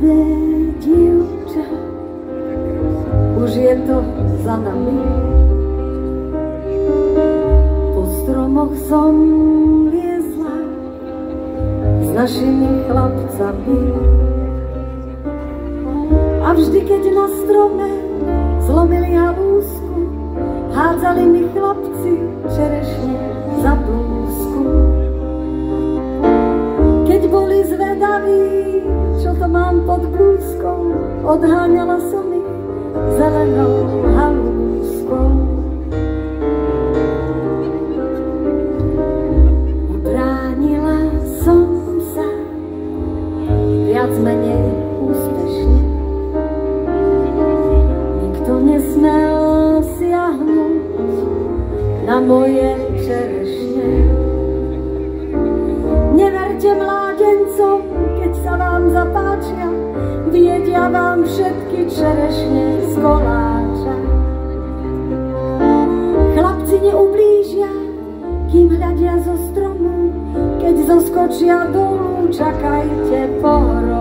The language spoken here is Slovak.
krásne dievča, už je to za nami. Po stromoch som liezla s našimi chlapcami. A vždy, keď na strome zlomili halúsku, hádzali mi chlapci čerešne za blúzku. Keď boli zvedaví, čo to mám pod blúzkou, odháňala som ich zelenou halúskou. Ubránila som sa viac menej úspešne. Nikto nesmel siahnuť na moje čerešne. Neverte mládencom, keď sa vám zapáčia, viedia vám všetky čerešne z koláča. Chlapci neublížia, kým hľadia zo stromu, keď zoskočia dolu, čakajte pohrom.